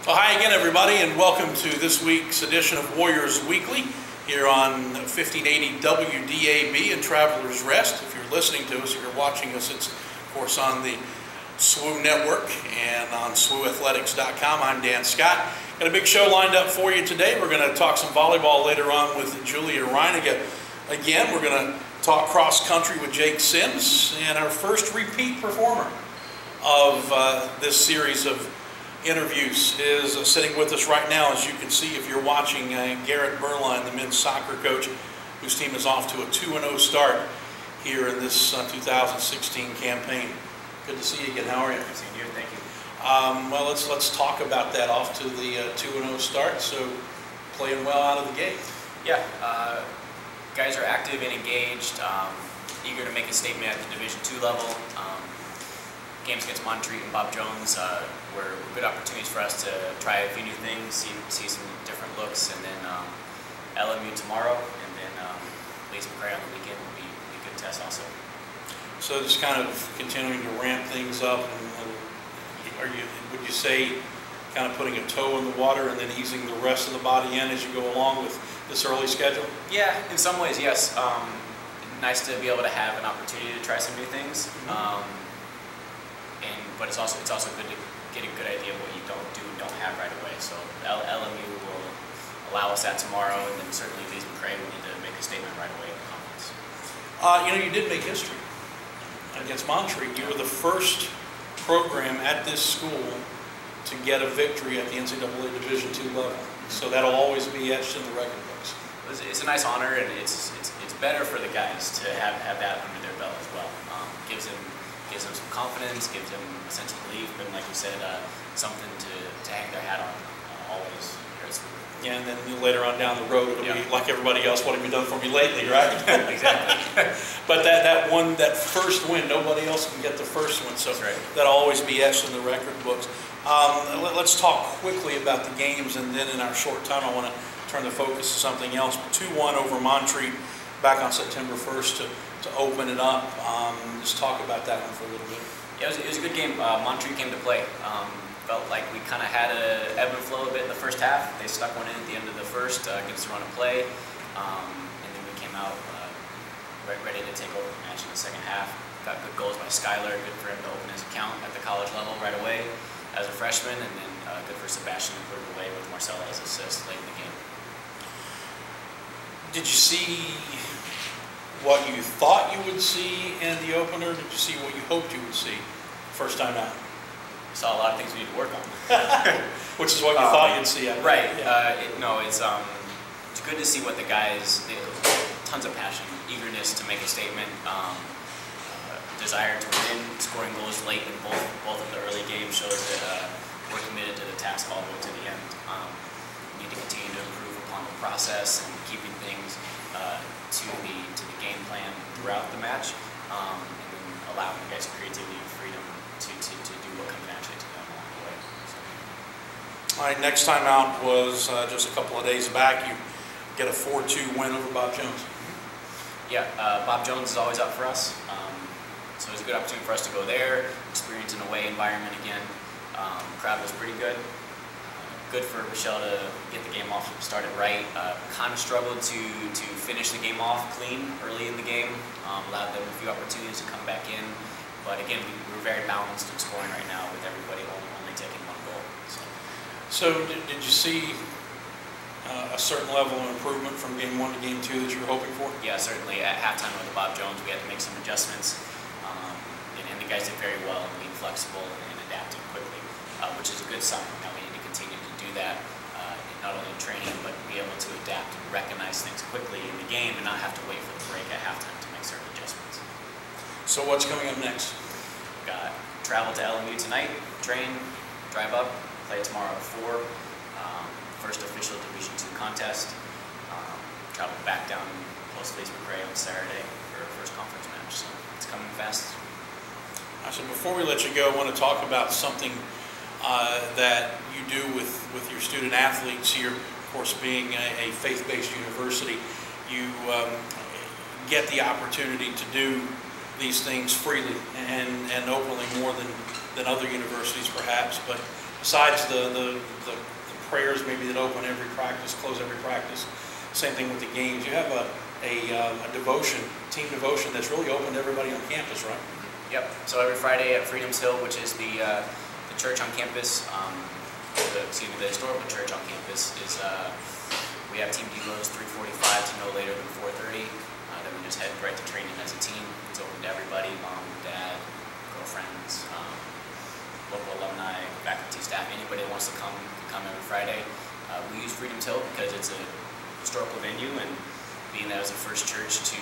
Well, hi again, everybody, and welcome to this week's edition of Warriors Weekly here on 1580 WDAB and Travelers Rest. If you're listening to us, if you're watching us, it's, of course, on the SWU Network and on SWUathletics.com. I'm Dan Scott. Got a big show lined up for you today. We're going to talk some volleyball later on with Julia Reiniger. Again, we're going to talk cross-country with Jake Sims, and our first repeat performer of this series of interviews is sitting with us right now. As you can see, if you're watching, Garrett Berline, the men's soccer coach, whose team is off to a 2-0 start here in this 2016 campaign. Good to see you again. How are you? Same here. Thank you. Well, let's talk about that. Off to the 2-0 start. So playing well out of the gate. Yeah, guys are active and engaged, eager to make a statement at the Division II level. Games against Montreat and Bob Jones were good opportunities for us to try a few new things, see some different looks, and then LMU tomorrow, and then Lacey McRae on the weekend will be a good test also. So just kind of continuing to ramp things up, and would you say kind of putting a toe in the water and then easing the rest of the body in as you go along with this early schedule? Yeah, in some ways, yes. Nice to be able to have an opportunity to try some new things. But it's also good to get a good idea of what you don't have right away. So LMU will allow us that tomorrow, and then certainly Lacey McRae will need to make a statement right away in the conference. You did make history against Montreat. You were the first program at this school to get a victory at the NCAA Division II level. So that'll always be etched in the record books. It's a nice honor, and it's better for the guys to have that under their belt as well. Gives them some confidence, gives them a sense of belief, and like you said, something to hang their hat on always. Yeah, and then later on down the road, it'll be like everybody else, what have you done for me lately, right? Exactly. But that first win, nobody else can get the first one, so right. That'll always be etched in the record books. Let's talk quickly about the games, and then in our short time, I want to turn the focus to something else. 2-1 over Montreat back on September 1st to open it up. Just talk about that one for a little bit. Yeah, it was a good game. Montreat came to play. Felt like we kind of had a ebb and flow a bit in the first half. They stuck one in at the end of the first, gave us a run of play, and then we came out ready to take over the match in the second half. Got good goals by Skyler, good for him to open his account at the college level right away as a freshman, and then good for Sebastian to put it away with Marcella's assist late in the game. Did you see what you thought you would see in the opener? Did you see what you hoped you would see first time out? Saw a lot of things we need to work on. Which is what you thought you'd see. Right. Yeah. It's good to see what the guys, tons of passion, eagerness to make a statement, desire to win, scoring goals late in both of the early games shows that we're committed to the task all the way to the end. We need to continue to improve upon the process and keeping things to the game plan throughout the match, and then allowing the guys creativity and freedom to do what comes naturally to them along the way. So. All right, next time out was just a couple of days back. You get a 4-2 win over Bob Jones. Yeah, Bob Jones is always up for us, so it was a good opportunity for us to go there, experience an away environment again. Crowd was pretty good. Good for Michelle to get the game off started right. Kind of struggled to finish the game off clean early in the game. Allowed them a few opportunities to come back in. But again, we're very balanced in scoring right now with everybody only taking one goal. So did you see a certain level of improvement from game 1 to game 2 that you were hoping for? Yeah, certainly. At halftime with Bob Jones, we had to make some adjustments. And the guys did very well in being flexible and adapting quickly, which is a good sign. Now we need to continue to do that, not only in training, but be able to adapt and recognize things quickly in the game and not have to wait for the break at halftime to make certain adjustments. So what's coming up next? We've got travel to LMU tonight, train, drive up, play tomorrow at 4. First official Division II contest. Travel back down close to Lacey McRae on Saturday for our first conference match. So it's coming fast. So before we let you go, I want to talk about something that you do with your student athletes here. Of course, being a faith-based university, you get the opportunity to do these things freely and openly more than other universities perhaps, but besides the prayers maybe that open every practice, close every practice, same thing with the games. You have a devotion, team devotion that's really open to everybody on campus, right? Yep. So every Friday at Freedom's Hill, which is the church on campus, the historical church on campus, is we have team devos 3:45 to no later than 4:30. Then we just head right to training as a team. It's open to everybody: mom, dad, girlfriends, local alumni, faculty, staff, anybody that wants to come every Friday. We use Freedom's Hill because it's a historical venue, and being that as the first church to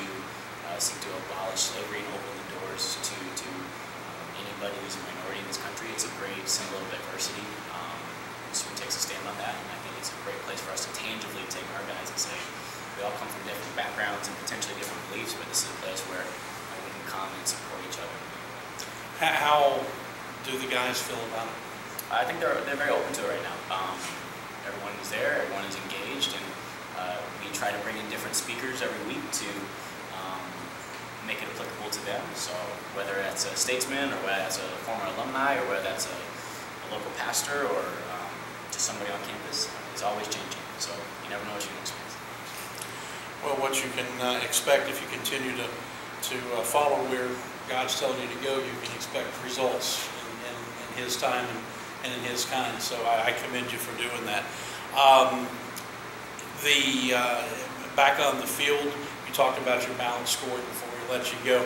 seek to abolish slavery and open the doors to anybody who's a minority in this country, it's a great symbol of diversity. SWU takes a stand on that, and I think it's a great place for us to tangibly take our guys and say, we all come from different backgrounds and potentially different beliefs, but this is a place where we can come and support each other. How do the guys feel about it? I think they're very open to it right now. Everyone is there, everyone is engaged, and we try to bring in different speakers every week to make it applicable to them. So whether that's a statesman, or whether that's a former alumni, or whether that's a local pastor, or just somebody on campus, it's always changing. So you never know what you can expect. Well, what you can expect if you continue to follow where God's telling you to go, you can expect results in His time and in His kind. So I commend you for doing that. Back on the field, you talked about your balance scoring before we let you go.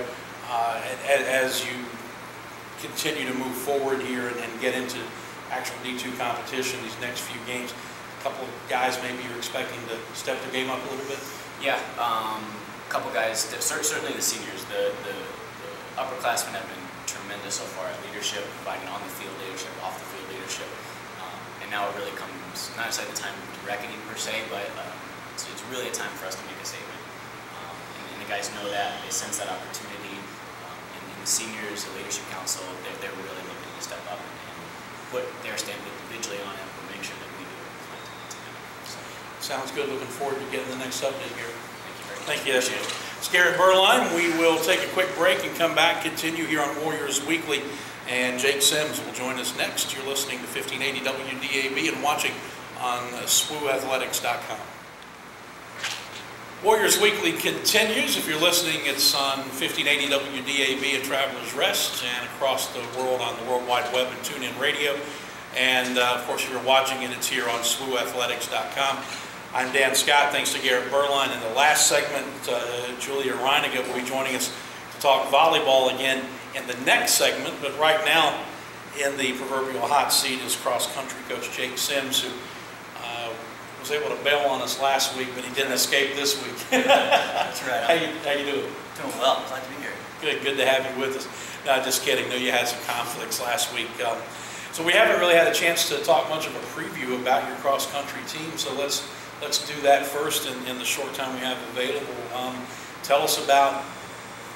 As you continue to move forward here and get into actual D2 competition, these next few games, a couple of guys maybe you're expecting to step the game up a little bit? Yeah, a couple guys, certainly the seniors. The upperclassmen have been tremendous so far at leadership, providing on-the-field leadership, off-the-field leadership. And now it really comes, not necessarily the time of reckoning per se, but it's really a time for us to make a statement. And the guys know that, they sense that opportunity. And the seniors, the leadership council, they're really looking to step up and put their stamp individually on it, but make sure that we do it together. So. Sounds good. Looking forward to getting the next update here. Thank you very much. Thank you. It's Garrett Berline. We will take a quick break and come back, continue here on Warriors Weekly, and Jake Sims will join us next. You're listening to 1580 WDAB and watching on SWUathletics.com. Warriors Weekly continues. If you're listening, it's on 1580 WDAB and Travelers Rest, and across the world on the World Wide Web and TuneIn Radio. And of course, if you're watching it, it's here on SWUathletics.com. I'm Dan Scott. Thanks to Garrett Berline. In the last segment, Julia Reiniger will be joining us to talk volleyball again in the next segment. But right now, in the proverbial hot seat is cross-country coach Jake Sims, who was able to bail on us last week, but he didn't escape this week. That's right. How you doing? Doing well. Glad to be here. Good to have you with us. No, just kidding. No, you had some conflicts last week. So we haven't really had a chance to talk much of a preview about your cross-country team. So let's do that first in the short time we have available. Tell us about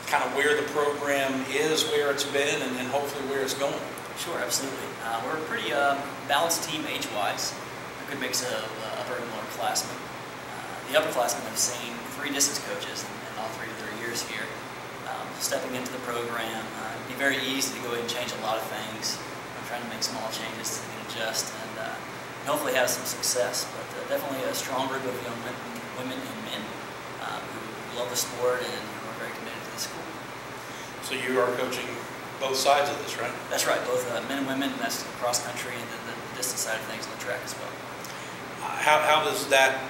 kind of where the program is, where it's been, and hopefully where it's going. Sure, absolutely. We're a pretty balanced team age-wise. A good mix of upper and lower classmen. The upperclassmen have seen 3 distance coaches in all 3 of their years here. Stepping into the program, it'd be very easy to go ahead and change a lot of things. I'm trying to make small changes and adjust and hopefully have some success. But definitely a strong group of young women and men who love the sport and who are very committed to the school. So you are coaching both sides of this, right? That's right, both men and women. That's cross country and then the distance side of things on the track as well. How does that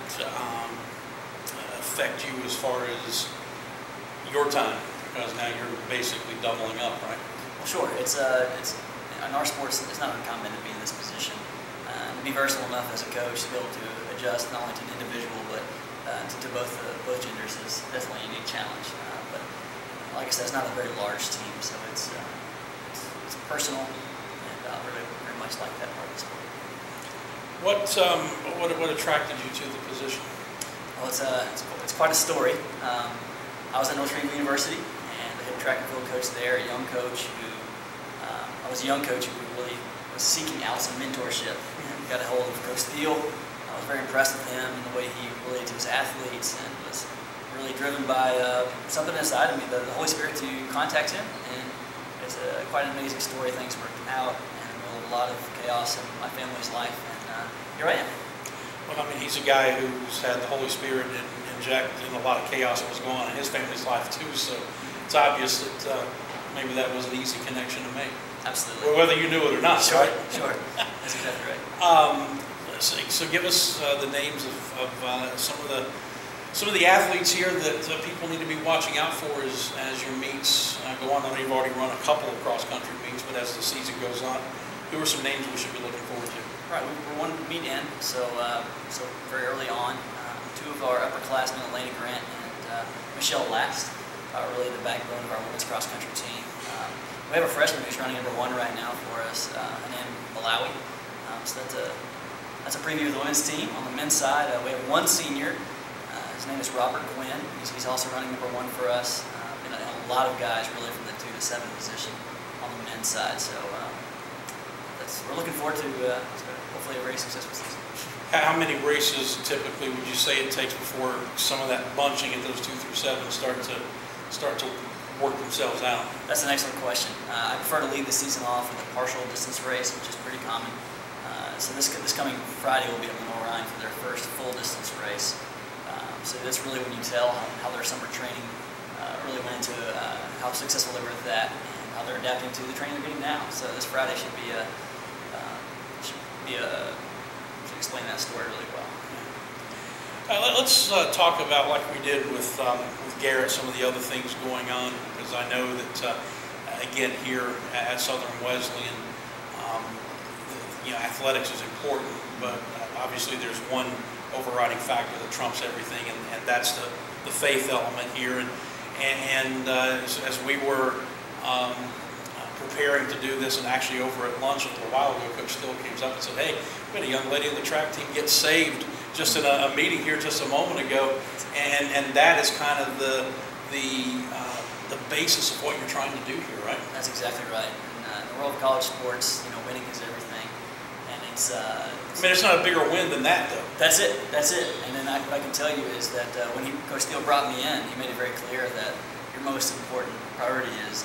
affect you as far as your time? Because now you're basically doubling up, right? Well, sure. It's in our sports, it's not uncommon to be in this position. To be versatile enough as a coach to be able to adjust not only to an individual but to both genders is definitely a unique challenge. But like I said, it's not a very large team, so it's personal, and I really very much like that part of the sport. What attracted you to the position? Well, it's quite a story. I was at Notre Dame University, and the head track and field coach there, a young coach who I was a young coach who really was seeking out some mentorship. Got a hold of Coach Steele. I was very impressed with him and the way he related to his athletes, and was really driven by something inside of me, the Holy Spirit, to contact him. And it's quite an amazing story. Things working out, and we'll a lot of chaos in my family's life, and here I am. Well, I mean, he's a guy who's had the Holy Spirit inject in a lot of chaos that was going on in his family's life too. So it's obvious that maybe that was an easy connection to make. Absolutely. Well, whether you knew it or not, sure, right? Sure. That's exactly right. Let's see. So give us the names of some of the athletes here that people need to be watching out for as your meets go on. I know you've already run a couple of cross-country meets, but as the season goes on, who are some names we should be looking forward to? Right, we're one meet in, so very early on. Two of our upperclassmen, Elena Grant and Michelle Last, are really the backbone of our women's cross-country team. We have a freshman who's running number 1 right now for us, Anand Malawi. So that's a preview of the women's team. On the men's side, we have one senior. His name is Robert Quinn. He's also running number 1 for us. And a lot of guys really from the 2 to 7 position on the men's side. So we're looking forward to hopefully a very successful season. How many races typically would you say it takes before some of that bunching at those 2 through 7 start to work themselves out? That's an excellent question. I prefer to lead the season off with a partial distance race, which is pretty common. So this coming Friday will be at Lenore Rhine for their first full distance race. So that's really when you tell how their summer training really went into how successful they were at that and how they're adapting to the training they're getting now. So this Friday should explain that story really well. Let's talk about, like we did with Garrett, some of the other things going on, because I know that again here at Southern Wesleyan, athletics is important, but obviously there's one overriding factor that trumps everything, and that's the faith element here. And as we were preparing to do this, and actually over at lunch a little while ago, Coach Still came up and said, "Hey, we had a young lady in the track team get saved just in a meeting here just a moment ago," and that is kind of the basis of what you're trying to do here, right? That's exactly right. In the world of college sports, winning is everything, and it's. I mean, it's not a bigger win than that, though. That's it. And then what I can tell you is that when Coach Steele brought me in, he made it very clear that your most important priority is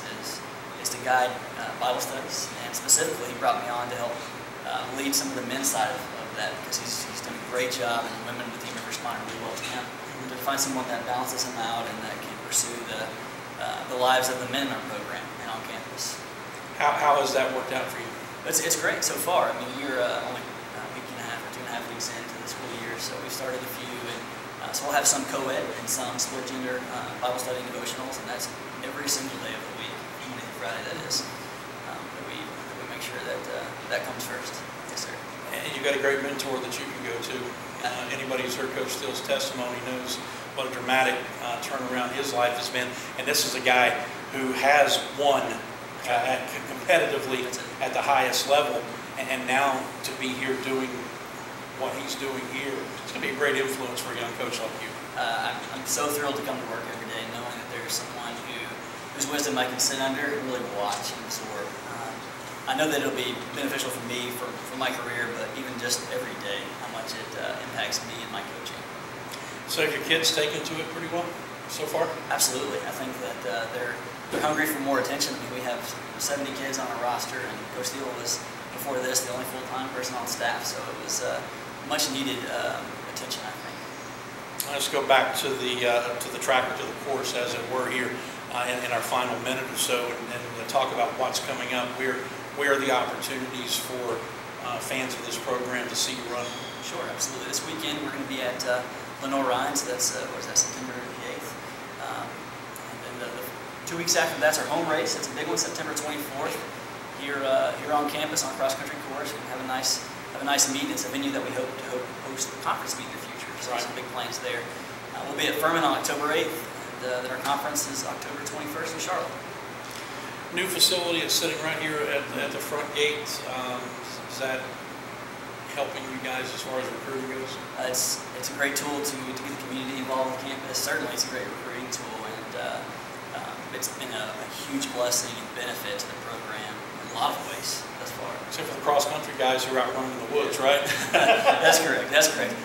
to guide Bible studies, and specifically he brought me on to help lead some of the men's side of that, because he's done a great job, and the women in the team have responded really well to him. To find someone that balances him out and that can pursue the lives of the men in our program and on campus. How has that worked out for you? It's great so far. I mean, we're only a week and a half or 2.5 weeks into the school year, so we've started a few, and so we'll have some co-ed and some split gender Bible study devotionals, and that's every single day of the week, Monday through Friday that is, that we make sure that comes first. Yes, sir. And you've got a great mentor that you can go to. Anybody who's heard Coach Steele's testimony knows what a dramatic turnaround his life has been, and this is a guy who has won competitively at the highest level, and now to be here doing what he's doing here, it's going to be a great influence for a young coach like you. I'm so thrilled to come to work every day knowing that there's someone whose wisdom I can sit under and really watch and absorb. I know that it'll be beneficial for me, for my career, but even just every day, how much it impacts me and my coaching. So have your kids taken to it pretty well so far? Absolutely. I think that they're hungry for more attention. I mean, we have 70 kids on our roster, and Coach Steele was, before this, the only full-time person on staff, so it was much needed attention, I think. Let's go back to the track, or to the course, as it were, here in our final minute or so, and talk about what's coming up. Where are the opportunities for fans of this program to see you run? Sure, absolutely. This weekend we're going to be at Lenore Rhine, so that's September the 8th. And then the 2 weeks after that's our home race. It's a big one, September 24th. Here on campus on a cross-country course. We have a nice meet. It's a venue that we hope to host a conference meet in the future. So some big plans there. We'll be at Furman on October 8th, and then our conference is October 21st in Charlotte. New facility is sitting right here at the front gate. Is that helping you guys as far as recruiting goes? It's a great tool to get the community involved with campus. Certainly it's a great recruiting tool, and it's been a huge blessing and benefit to the program in a lot of ways thus far. Except for the cross-country guys who are out running in the woods, right? That's correct.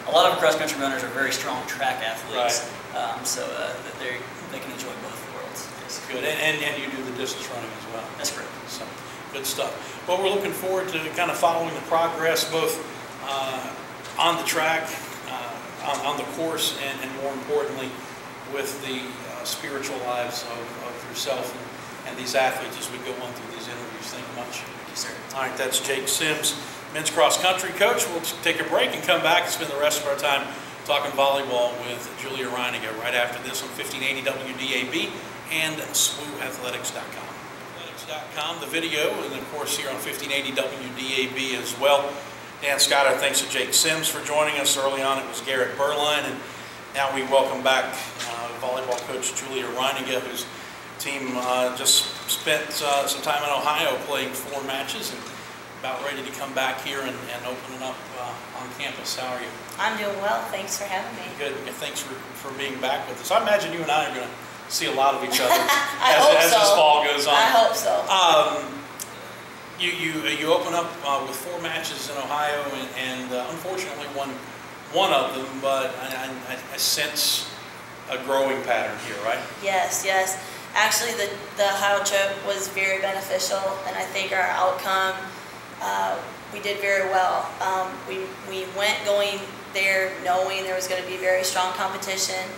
A lot of cross-country runners are very strong track athletes, right. So that they can enjoy both worlds. Yes. Good, and you do the distance running as well. That's correct. So, Good stuff. Well, we're looking forward to kind of following the progress both on the track, on the course, and more importantly, with the spiritual lives of yourself and these athletes as we go on through these interviews. Thank you much. Thank you, sir. All right, that's Jake Sims, men's cross country coach. We'll take a break and come back and spend the rest of our time talking volleyball with Julia Reiniger right after this on 1580 WDAB and SWUathletics.com. Athletics.com, the video, and of course here on 1580 WDAB as well. Dan Scott, our thanks to Jake Sims for joining us. Early on it was Garrett Berline, and now we welcome back volleyball coach Julia Reiniger, whose team just spent some time in Ohio playing 4 matches and about ready to come back here and open it up on campus. How are you? I'm doing well. Thanks for having me. Good. Thanks for being back with us. I imagine you and I are going to see a lot of each other as this fall goes on. I hope so. You open up with 4 matches in Ohio and unfortunately won one of them, but I sense a growing pattern here, right? Yes, yes. Actually, the Ohio trip was very beneficial, and I think our outcome, we did very well. We went going there knowing there was going to be very strong competition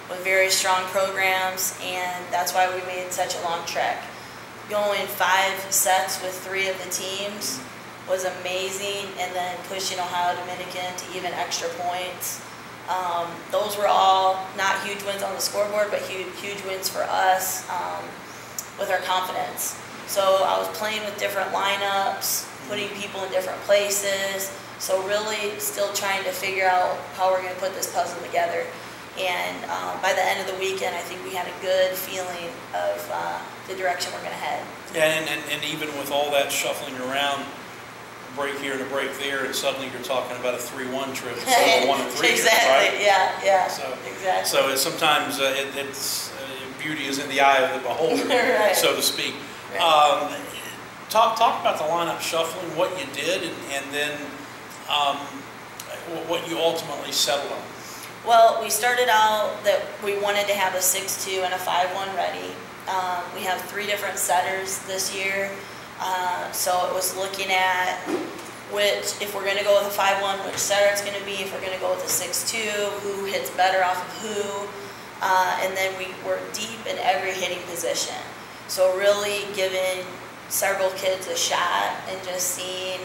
with very strong programs, and that's why we made such a long trek. Going 5 sets with 3 of the teams was amazing, and then pushing Ohio Dominican to even extra points. Those were all not huge wins on the scoreboard, but huge wins for us with our confidence. So I was playing with different lineups, putting people in different places, so really still trying to figure out how we're going to put this puzzle together. And by the end of the weekend, I think we had a good feeling of the direction we're going to head. Yeah, and even with all that shuffling around, break here and a break there, and suddenly you're talking about a 3-1 trip instead of a 1-3 exactly, trip, right? Yeah. So, exactly. So sometimes it's beauty is in the eye of the beholder, right. so to speak. Right. Talk about the lineup shuffling, what you did, and then what you ultimately settled on. Well, we started out that we wanted to have a 6-2 and a 5-1 ready. We have 3 different setters this year. So it was looking at which, if we're going to go with a 5-1, which setter it's going to be. If we're going to go with a 6-2, who hits better off of who. And then we were deep in every hitting position. So really giving several kids a shot and just seeing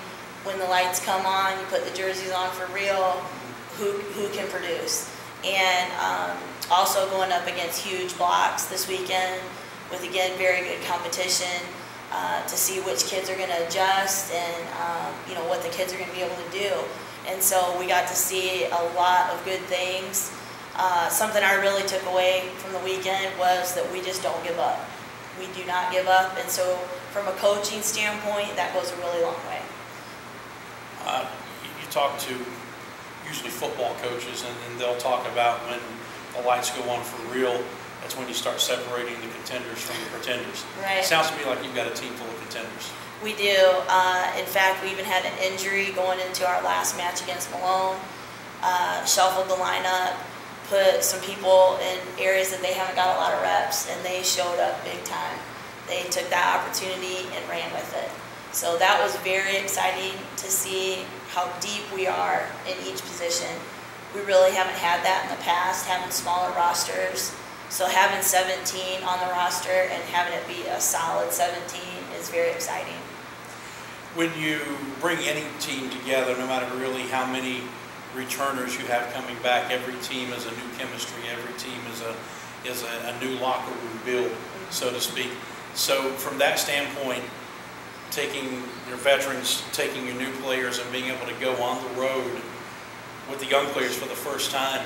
when the lights come on, you put the jerseys on for real, who can produce. And also going up against huge blocks this weekend with, again, very good competition. To see which kids are going to adjust and what the kids are going to be able to do. And so we got to see a lot of good things. Something I really took away from the weekend was that we just don't give up. We do not give up, and so from a coaching standpoint, that goes a really long way. You talk to usually football coaches, and they'll talk about when the lights go on for real. That's when you start separating the contenders from the pretenders. Right. It sounds to me like you've got a team full of contenders. We do. In fact, we even had an injury going into our last match against Malone. Shuffled the lineup, put some people in areas that they haven't got a lot of reps, and they showed up big time. They took that opportunity and ran with it. So that was very exciting to see how deep we are in each position. We really haven't had that in the past, having smaller rosters. So having 17 on the roster and having it be a solid 17 is very exciting. When you bring any team together, no matter really how many returners you have coming back, every team is a new chemistry, every team is a new locker room build, so to speak. So from that standpoint, taking your veterans, taking your new players, and being able to go on the road with the young players for the first time,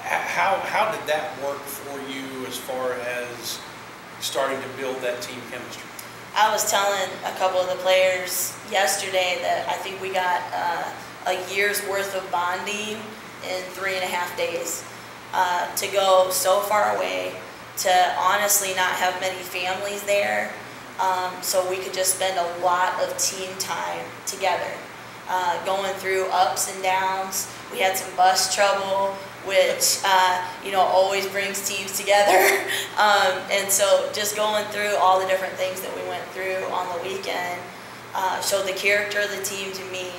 how did that work for you as far as starting to build that team chemistry? I was telling a couple of the players yesterday that I think we got a year's worth of bonding in 3.5 days. To go so far away, to honestly not have many families there, so we could just spend a lot of team time together. Going through ups and downs. We had some bus trouble, which always brings teams together. And so just going through all the different things that we went through on the weekend, showed the character of the team to me,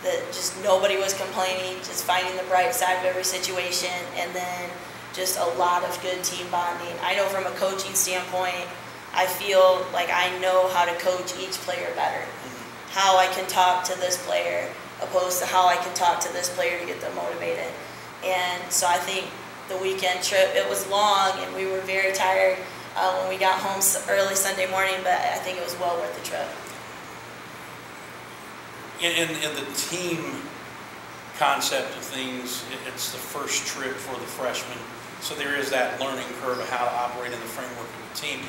that just nobody was complaining, just finding the bright side of every situation, and then just a lot of good team bonding. I know from a coaching standpoint, I feel like I know how to coach each player better. How I can talk to this player opposed to how I can talk to this player to get them motivated. And so I think the weekend trip, it was long and we were very tired when we got home early Sunday morning, but I think it was well worth the trip. In the team concept of things, it's the first trip for the freshmen, so there is that learning curve of how to operate in the framework of the team.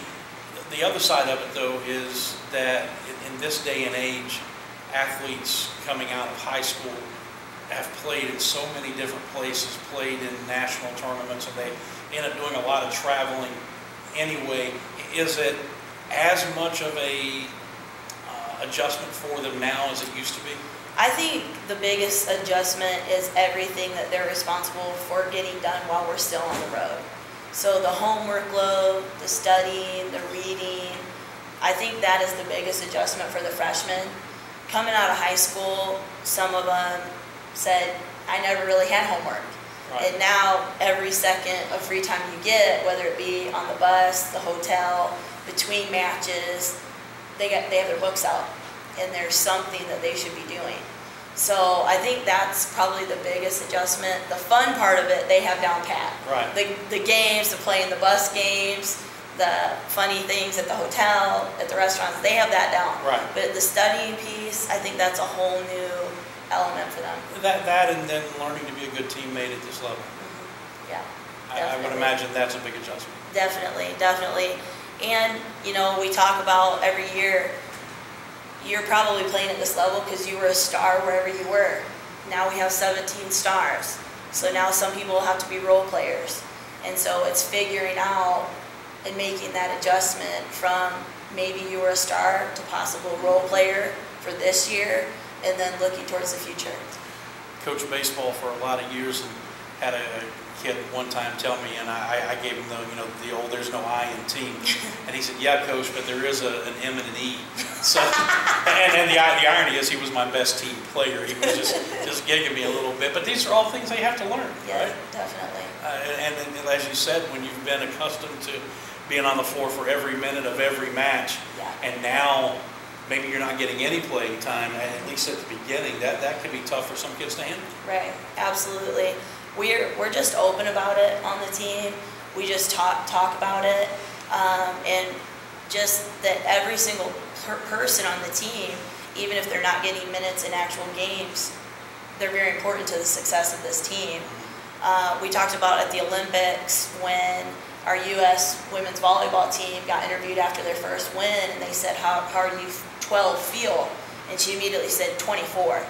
The other side of it, though, is that in this day and age, athletes coming out of high school have played in so many different places, played in national tournaments, and they end up doing a lot of traveling anyway. Is it as much of a adjustment for them now as it used to be? I think the biggest adjustment is everything that they're responsible for getting done while we're still on the road. So the homework load, the studying, the reading, I think that is the biggest adjustment for the freshmen. Coming out of high school, some of them said, I never really had homework. Right. And now every second of free time you get, whether it be on the bus, the hotel, between matches, they have their books out, and there's something that they should be doing. So I think that's probably the biggest adjustment. The fun part of it, they have down pat. Right. The games, the playing the bus games, the funny things at the hotel, at the restaurants, they have that down. Right. But the studying piece, I think that's a whole new element for them. That and then learning to be a good teammate at this level. Mm-hmm. Yeah. I would imagine that's a big adjustment. Definitely, definitely. And, you know, we talk about every year, you're probably playing at this level because you were a star wherever you were. Now we have 17 stars. So now some people have to be role players. And so it's figuring out and making that adjustment from maybe you were a star to possible role player for this year, and then looking towards the future. Coached baseball for a lot of years and had a kid one time tell me, and I gave him the old "there's no I in team," and he said, "Yeah, coach, but there is an M and an E." So, and the irony is, he was my best team player. He was just gigging me a little bit. But these are all things they have to learn, Yeah, right? definitely. And as you said, when you've been accustomed to being on the floor for every minute of every match, Yeah. and now maybe you're not getting any playing time, at least at the beginning, that can be tough for some kids to handle. Right, absolutely. We're just open about it on the team. We just talk about it, and just that every single person on the team, even if they're not getting minutes in actual games, they're very important to the success of this team. We talked about at the Olympics when our U.S. women's volleyball team got interviewed after their first win, and they said, how do you 12 feel? And she immediately said 24.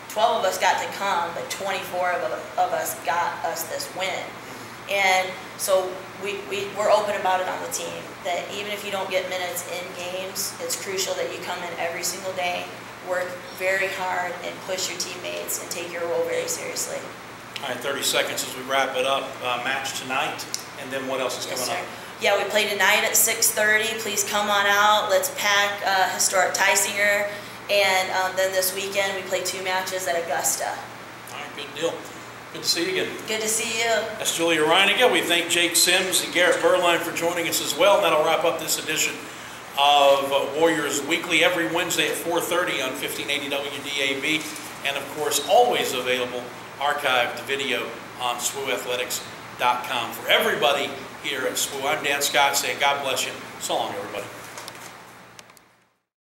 12 of us got to come, but 24 of us got us this win. And so we're open about it on the team, that even if you don't get minutes in games, it's crucial that you come in every single day, work very hard, and push your teammates and take your role very seriously. All right, 30 seconds as we wrap it up. Match tonight, and then what else is coming up? Yeah, we play tonight at 6:30. Please come on out. Let's pack historic Tysinger. And then this weekend we play 2 matches at Augusta. All right, good deal. Good to see you again. Good to see you. That's Julia Reiniger. We thank Jake Sims and Garrett Berline for joining us as well. And that'll wrap up this edition of Warriors Weekly every Wednesday at 4:30 on 1580 WDAB. And of course, always available archived video on SWUathletics.com. For everybody here at SWU, I'm Dan Scott saying God bless you. So long, everybody.